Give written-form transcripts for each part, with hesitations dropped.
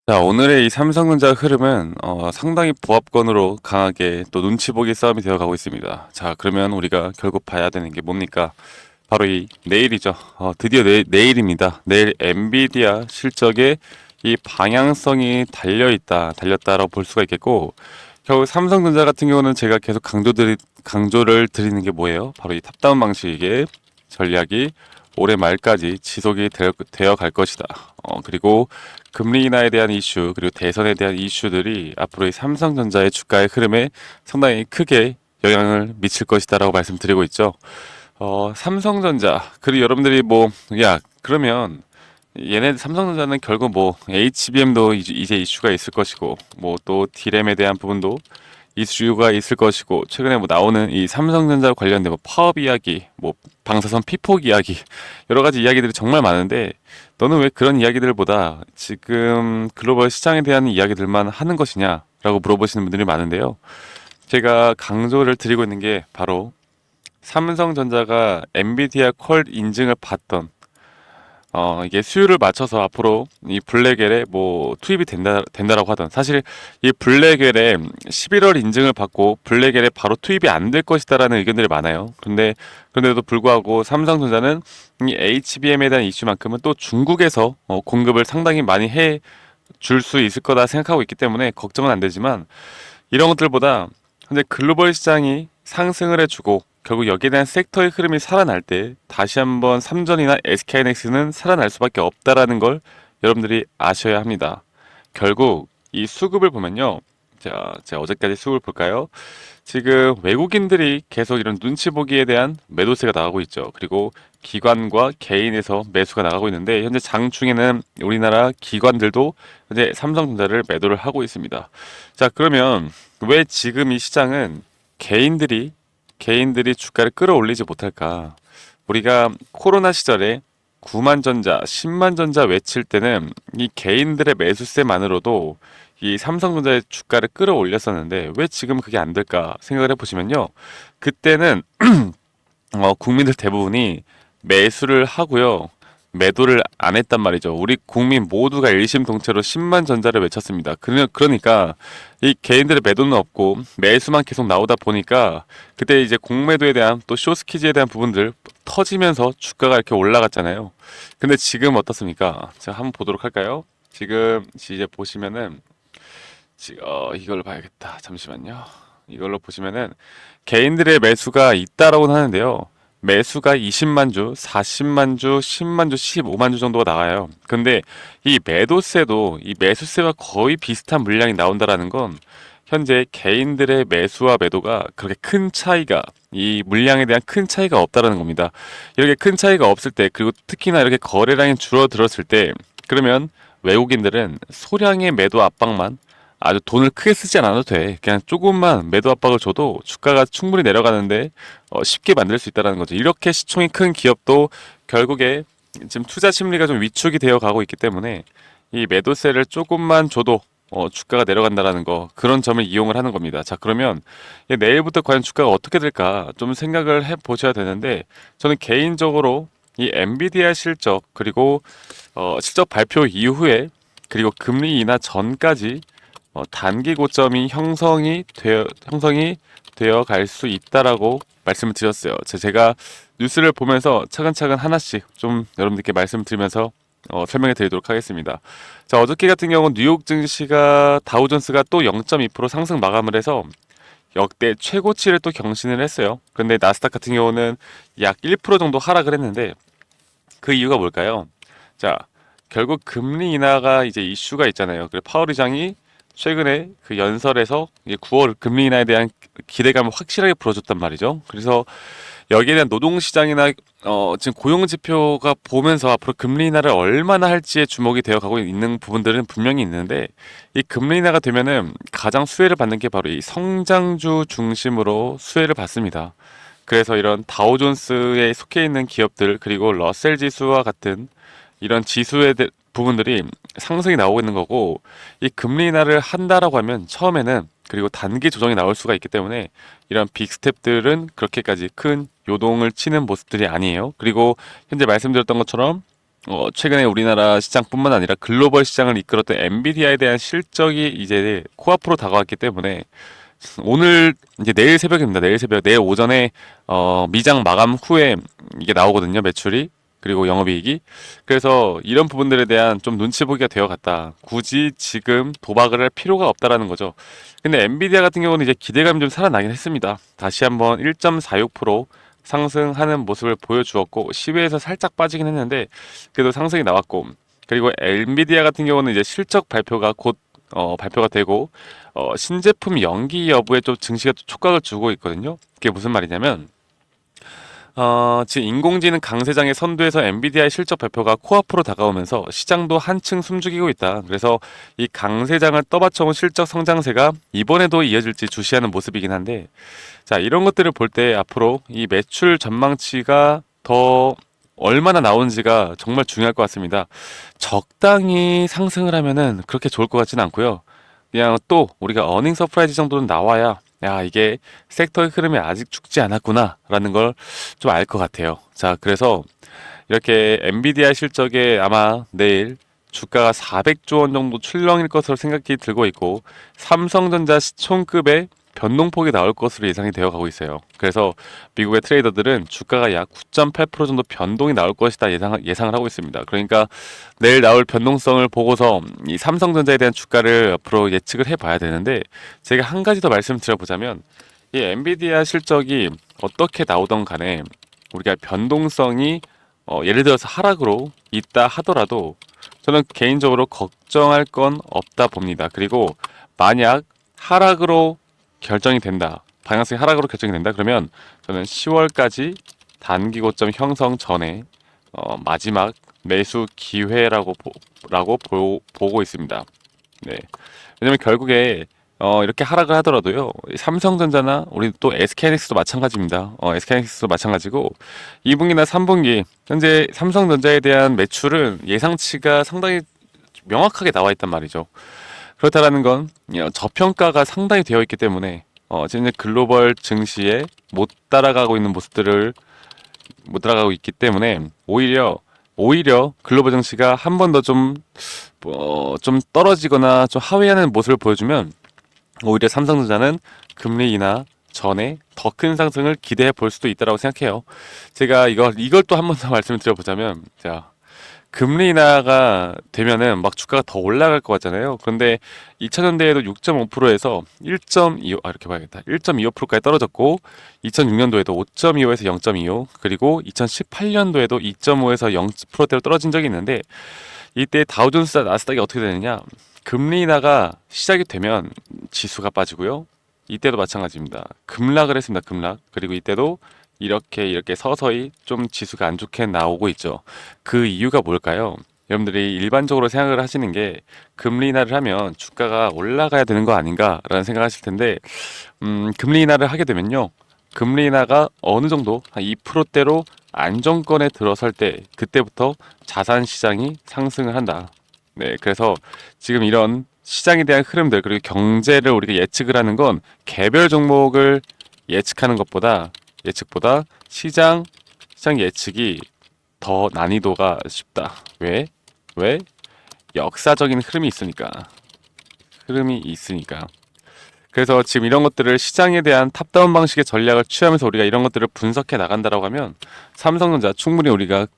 자, 오늘의 이 삼성전자 흐름은 상당히 보합권으로 강하게 또 눈치 보기 싸움이 되어 가고 있습니다. 자, 그러면 우리가 결국 봐야 되는 게 뭡니까? 바로 이 내일이죠. 드디어 내일입니다. 내일 엔비디아 실적에 이 방향성이 달렸다라고 볼 수가 있겠고, 결국 삼성전자 같은 경우는 제가 계속 강조를 드리는 게 뭐예요? 바로 이 탑다운 방식의 전략이 올해 말까지 지속이 되어 갈 것이다. 그리고 금리 인하에 대한 이슈, 그리고 대선에 대한 이슈들이 앞으로 이 삼성전자의 주가의 흐름에 상당히 크게 영향을 미칠 것이다라고 말씀드리고 있죠. 삼성전자, 그리고 여러분들이 뭐, 야, 그러면 얘네 삼성전자는 결국 뭐 HBM도 이제 이슈가 있을 것이고, 뭐 또 D램에 대한 부분도 이슈가 있을 것이고, 최근에 뭐 나오는 이 삼성전자 관련된 뭐 파업 이야기, 뭐 방사선 피폭 이야기, 여러 가지 이야기들이 정말 많은데, 너는 왜 그런 이야기들보다 지금 글로벌 시장에 대한 이야기들만 하는 것이냐라고 물어보시는 분들이 많은데요. 제가 강조를 드리고 있는 게 바로 삼성전자가 엔비디아 퀄 인증을 받던 이게 수요를 맞춰서 앞으로 이 블랙엘에 뭐 투입이 된다라고 하던, 사실 이 블랙엘에 11월 인증을 받고 블랙엘에 바로 투입이 안 될 것이다라는 의견들이 많아요. 그런데도 불구하고 삼성전자는 이 HBM에 대한 이슈만큼은 또 중국에서 공급을 상당히 많이 해 줄 수 있을 거다 생각하고 있기 때문에 걱정은 안 되지만, 이런 것들보다 현재 글로벌 시장이 상승을 해주고 결국 여기에 대한 섹터의 흐름이 살아날 때 다시 한번 삼전이나 SK하이닉스는 살아날 수밖에 없다라는 걸 여러분들이 아셔야 합니다. 결국 이 수급을 보면요. 자, 제가 어제까지 수급을 볼까요? 지금 외국인들이 계속 이런 눈치 보기에 대한 매도세가 나가고 있죠. 그리고 기관과 개인에서 매수가 나가고 있는데, 현재 장중에는 우리나라 기관들도 현재 삼성전자를 매도를 하고 있습니다. 자, 그러면 왜 지금 이 시장은 개인들이 주가를 끌어올리지 못할까? 우리가 코로나 시절에 9만 전자, 10만 전자 외칠 때는 이 개인들의 매수세만으로도 이 삼성전자의 주가를 끌어올렸었는데, 왜 지금 그게 안 될까 생각을 해보시면요. 그때는 국민들 대부분이 매수를 하고요. 매도를 안 했단 말이죠. 우리 국민 모두가 일심동체로 10만 전자를 외쳤습니다. 그러니까 이 개인들의 매도는 없고 매수만 계속 나오다 보니까, 그때 이제 공매도에 대한 또 쇼스키즈에 대한 부분들 터지면서 주가가 이렇게 올라갔잖아요. 근데 지금 어떻습니까? 제가 한번 보도록 할까요? 지금 이제 보시면은 이걸로 봐야겠다. 잠시만요. 이걸로 보시면은 개인들의 매수가 있다라고 하는데요. 매수가 20만 주, 40만 주, 10만 주, 15만 주 정도가 나와요. 근데 이 매도세도 이 매수세와 거의 비슷한 물량이 나온다라는 건, 현재 개인들의 매수와 매도가 그렇게 큰 차이가, 이 물량에 대한 큰 차이가 없다라는 겁니다. 이렇게 큰 차이가 없을 때, 그리고 특히나 이렇게 거래량이 줄어들었을 때, 그러면 외국인들은 소량의 매도 압박만, 아주 돈을 크게 쓰지 않아도 돼. 그냥 조금만 매도 압박을 줘도 주가가 충분히 내려가는데 쉽게 만들 수 있다는 거죠. 이렇게 시총이 큰 기업도 결국에 지금 투자 심리가 좀 위축이 되어 가고 있기 때문에, 이 매도세를 조금만 줘도 주가가 내려간다라는 거, 그런 점을 이용을 하는 겁니다. 자, 그러면 내일부터 과연 주가가 어떻게 될까 좀 생각을 해 보셔야 되는데, 저는 개인적으로 이 엔비디아 실적, 그리고 실적 발표 이후에, 그리고 금리 인하 전까지 단기 고점이 형성이 되어 갈 수 있다라고 말씀을 드렸어요. 제가 뉴스를 보면서 차근차근 하나씩 좀 여러분들께 말씀을 드리면서 설명해 드리도록 하겠습니다. 자, 어저께 같은 경우 뉴욕 증시가 다우존스가 또 0.2% 상승 마감을 해서 역대 최고치를 또 경신을 했어요. 그런데 나스닥 같은 경우는 약 1% 정도 하락을 했는데, 그 이유가 뭘까요? 자, 결국 금리 인하가 이제 이슈가 있잖아요. 그리고 파월 의장이 최근에 그 연설에서 9월 금리 인하에 대한 기대감을 확실하게 불어줬단 말이죠. 그래서 여기에 대한 노동시장이나 지금 고용 지표가 보면서 앞으로 금리 인하를 얼마나 할지에 주목이 되어 가고 있는 부분들은 분명히 있는데, 이 금리 인하가 되면은 가장 수혜를 받는 게 바로 이 성장주 중심으로 수혜를 받습니다. 그래서 이런 다우존스에 속해 있는 기업들, 그리고 러셀 지수와 같은 이런 지수의 부분들이 상승이 나오고 있는 거고, 이 금리 인하를 한다라고 하면 처음에는, 그리고 단기 조정이 나올 수가 있기 때문에, 이런 빅스텝들은 그렇게까지 큰 요동을 치는 모습들이 아니에요. 그리고 현재 말씀드렸던 것처럼 최근에 우리나라 시장뿐만 아니라 글로벌 시장을 이끌었던 엔비디아에 대한 실적이 이제 코앞으로 다가왔기 때문에 오늘 이제 내일 새벽입니다. 내일 새벽, 내일 오전에 미장 마감 후에 이게 나오거든요. 매출이 그리고 영업이익이. 그래서 이런 부분들에 대한 좀 눈치 보기가 되어 갔다. 굳이 지금 도박을 할 필요가 없다라는 거죠. 근데 엔비디아 같은 경우는 이제 기대감이 좀 살아나긴 했습니다. 다시 한번 1.46% 상승하는 모습을 보여주었고 시외에서 살짝 빠지긴 했는데 그래도 상승이 나왔고, 그리고 엔비디아 같은 경우는 이제 실적 발표가 곧 발표가 되고 신제품 연기 여부에 좀 증시가 또 촉각을 주고 있거든요. 그게 무슨 말이냐면 지금 인공지능 강세장의 선두에서 엔비디아의 실적 발표가 코앞으로 다가오면서 시장도 한층 숨죽이고 있다. 그래서 이 강세장을 떠받쳐온 실적 성장세가 이번에도 이어질지 주시하는 모습이긴 한데, 자, 이런 것들을 볼 때 앞으로 이 매출 전망치가 더 얼마나 나오는지가 정말 중요할 것 같습니다. 적당히 상승을 하면은 그렇게 좋을 것 같지는 않고요. 그냥 또 우리가 어닝 서프라이즈 정도는 나와야 야, 이게 섹터의 흐름이 아직 죽지 않았구나 라는 걸 좀 알 것 같아요. 자, 그래서 이렇게 엔비디아 실적에 아마 내일 주가가 400조 원 정도 출렁일 것으로 생각이 들고 있고, 삼성전자 시총급의 변동폭이 나올 것으로 예상이 되어 가고 있어요. 그래서 미국의 트레이더들은 주가가 약 9.8% 정도 변동이 나올 것이다 예상을 하고 있습니다. 그러니까 내일 나올 변동성을 보고서 이 삼성전자에 대한 주가를 앞으로 예측을 해봐야 되는데, 제가 한 가지 더 말씀드려보자면 이 엔비디아 실적이 어떻게 나오던 간에 우리가 변동성이 예를 들어서 하락으로 있다 하더라도 저는 개인적으로 걱정할 건 없다 봅니다. 그리고 만약 하락으로 결정이 된다, 방향성이 하락으로 결정이 된다 그러면 저는 10월까지 단기 고점 형성 전에 마지막 매수 기회라고 보고 있습니다. 네. 왜냐면 결국에 이렇게 하락을 하더라도요, 삼성전자나 우리 또 SK하이닉스도 마찬가지입니다. SK하이닉스도 마찬가지고 2분기나 3분기 현재 삼성전자에 대한 매출은 예상치가 상당히 명확하게 나와 있단 말이죠. 그렇다라는 건 저평가가 상당히 되어 있기 때문에 지금 글로벌 증시에 못 따라가고 있기 때문에 오히려 글로벌 증시가 한 번 더 좀 떨어지거나 좀 하회하는 모습을 보여주면 오히려 삼성전자는 금리 인하 전에 더 큰 상승을 기대해 볼 수도 있다고 생각해요. 제가 이걸 또 한 번 더 말씀을 드려보자면, 자, 금리 인하가 되면은 막 주가가 더 올라갈 것 같잖아요. 그런데 2000년대에도 6.5%에서 1.25, 이렇게 봐야겠다. 1.25%까지 떨어졌고, 2006년도에도 5.25에서 0.25, 그리고 2018년도에도 2.5에서 0%대로 떨어진 적이 있는데, 이때 다우존스 나스닥이 어떻게 되느냐? 금리 인하가 시작이 되면 지수가 빠지고요. 이때도 마찬가지입니다. 급락을 했습니다. 급락. 그리고 이때도 이렇게 서서히 좀 지수가 안 좋게 나오고 있죠. 그 이유가 뭘까요? 여러분들이 일반적으로 생각을 하시는 게 금리 인하를 하면 주가가 올라가야 되는 거 아닌가라는 생각을 하실 텐데, 금리 인하를 하게 되면요, 금리 인하가 어느 정도 한 2%대로 안정권에 들어설 때 그때부터 자산 시장이 상승을 한다. 네, 그래서 지금 이런 시장에 대한 흐름들, 그리고 경제를 우리가 예측을 하는 건 개별 종목을 예측하는 예측보다 시장 예측이 더 난이도가 쉽다. 왜? 역사적인 흐름이 있으니까. 그래서 지금 이런 것들을 시장에 대한 탑다운 방식의 전략을 취하면서 우리가 이런 것들을 분석해 나간다라고 하면 삼성전자 충분히 우리가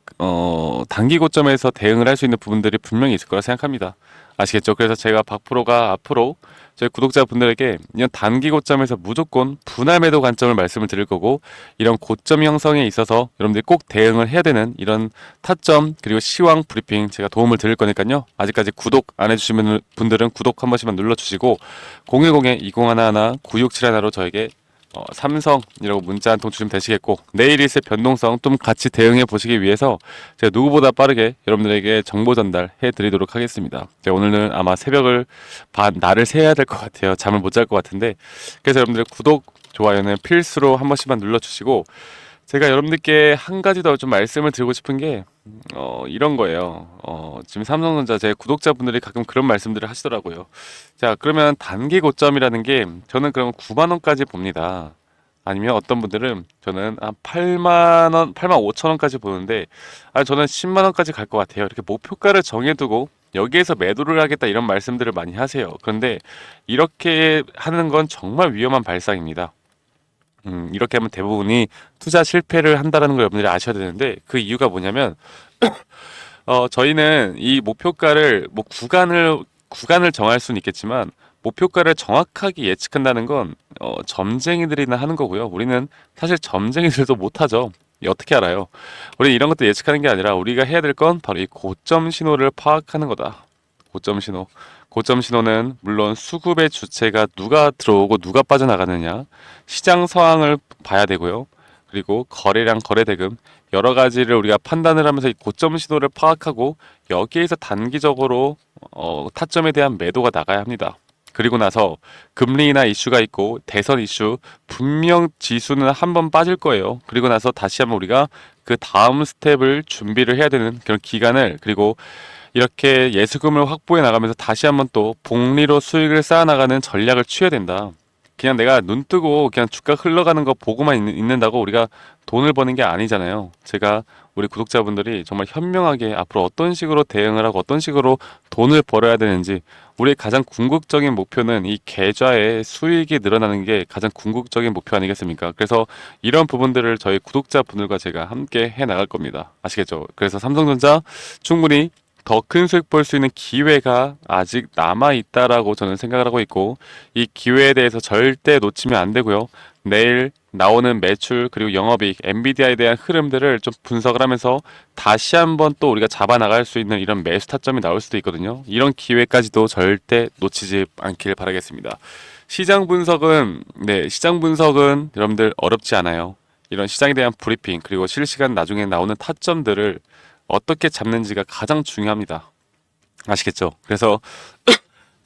단기 고점에서 대응을 할 수 있는 부분들이 분명히 있을 거라 생각합니다. 아시겠죠? 그래서 제가 박프로가 앞으로 저희 구독자분들에게 이런 단기 고점에서 무조건 분할 매도 관점을 말씀을 드릴 거고, 이런 고점 형성에 있어서 여러분들이 꼭 대응을 해야 되는 이런 타점 그리고 시황 브리핑 제가 도움을 드릴 거니까요. 아직까지 구독 안 해주시는 분들은 구독 한 번씩만 눌러주시고 010-2011-9671로 저에게 삼성이라고 문자 한 통 주시면 되시겠고, 내일 있을 변동성 좀 같이 대응해 보시기 위해서 제가 누구보다 빠르게 여러분들에게 정보 전달해 드리도록 하겠습니다. 제가 오늘은 아마 새벽을 날을 새야 될 것 같아요. 잠을 못 잘 것 같은데, 그래서 여러분들 구독, 좋아요는 필수로 한 번씩만 눌러주시고, 제가 여러분들께 한 가지 더 좀 말씀을 드리고 싶은 게 이런 거예요. 지금 삼성전자 제 구독자분들이 가끔 그런 말씀들을 하시더라고요. 자, 그러면 단기 고점이라는 게 저는 그럼 9만 원까지 봅니다. 아니면 어떤 분들은 저는 한 8만 원, 8만 5천 원까지 보는데 저는 10만 원까지 갈 것 같아요. 이렇게 목표가를 정해두고 여기에서 매도를 하겠다 이런 말씀들을 많이 하세요. 그런데 이렇게 하는 건 정말 위험한 발상입니다. 이렇게 하면 대부분이 투자 실패를 한다는 걸 여러분들이 아셔야 되는데 그 이유가 뭐냐면 저희는 이 목표가를 뭐 구간을 정할 수는 있겠지만 목표가를 정확하게 예측한다는 건 점쟁이들이나 하는 거고요. 우리는 사실 점쟁이들도 못하죠. 어떻게 알아요? 우리 이런 것도 예측하는 게 아니라 우리가 해야 될 건 바로 이 고점 신호를 파악하는 거다. 고점 신호. 고점 신호는 물론 수급의 주체가 누가 들어오고 누가 빠져나가느냐, 시장 상황을 봐야 되고요. 그리고 거래량, 거래대금 여러 가지를 우리가 판단을 하면서 이 고점 신호를 파악하고 여기에서 단기적으로 타점에 대한 매도가 나가야 합니다. 그리고 나서 금리 인하 이슈가 있고 대선 이슈 분명 지수는 한 번 빠질 거예요. 그리고 나서 다시 한번 우리가 그 다음 스텝을 준비를 해야 되는 그런 기간을 그리고 이렇게 예수금을 확보해 나가면서 다시 한번 또 복리로 수익을 쌓아 나가는 전략을 취해야 된다. 그냥 내가 눈 뜨고 그냥 주가 흘러가는 거 보고만 있는다고 우리가 돈을 버는 게 아니잖아요. 제가 우리 구독자분들이 정말 현명하게 앞으로 어떤 식으로 대응을 하고 어떤 식으로 돈을 벌어야 되는지 우리의 가장 궁극적인 목표는 이 계좌의 수익이 늘어나는 게 가장 궁극적인 목표 아니겠습니까? 그래서 이런 부분들을 저희 구독자분들과 제가 함께 해 나갈 겁니다. 아시겠죠? 그래서 삼성전자 충분히 더 큰 수익 볼 수 있는 기회가 아직 남아 있다라고 저는 생각을 하고 있고 이 기회에 대해서 절대 놓치면 안 되고요. 내일 나오는 매출 그리고 영업이익, 엔비디아에 대한 흐름들을 좀 분석을 하면서 다시 한번 또 우리가 잡아 나갈 수 있는 이런 매수 타점이 나올 수도 있거든요. 이런 기회까지도 절대 놓치지 않길 바라겠습니다. 시장 분석은 여러분들 어렵지 않아요. 이런 시장에 대한 브리핑 그리고 실시간 나중에 나오는 타점들을 어떻게 잡는지가 가장 중요합니다. 아시겠죠? 그래서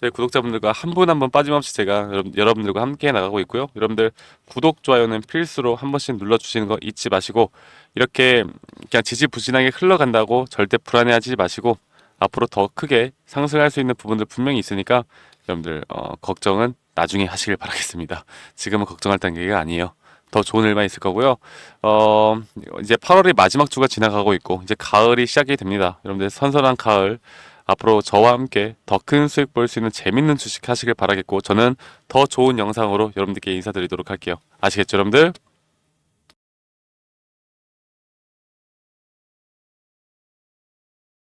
저희 구독자분들과 한 분 한 분 빠짐없이 제가 여러분들과 함께 나가고 있고요. 여러분들 구독, 좋아요는 필수로 한 번씩 눌러주시는 거 잊지 마시고 이렇게 그냥 지지부진하게 흘러간다고 절대 불안해하지 마시고 앞으로 더 크게 상승할 수 있는 부분들 분명히 있으니까 여러분들 걱정은 나중에 하시길 바라겠습니다. 지금은 걱정할 단계가 아니에요. 더 좋은 일만 있을 거고요. 이제 8월이 마지막 주가 지나가고 있고 이제 가을이 시작이 됩니다. 여러분들 선선한 가을 앞으로 저와 함께 더 큰 수익 볼 수 있는 재밌는 주식 하시길 바라겠고 저는 더 좋은 영상으로 여러분들께 인사드리도록 할게요. 아시겠죠, 여러분들?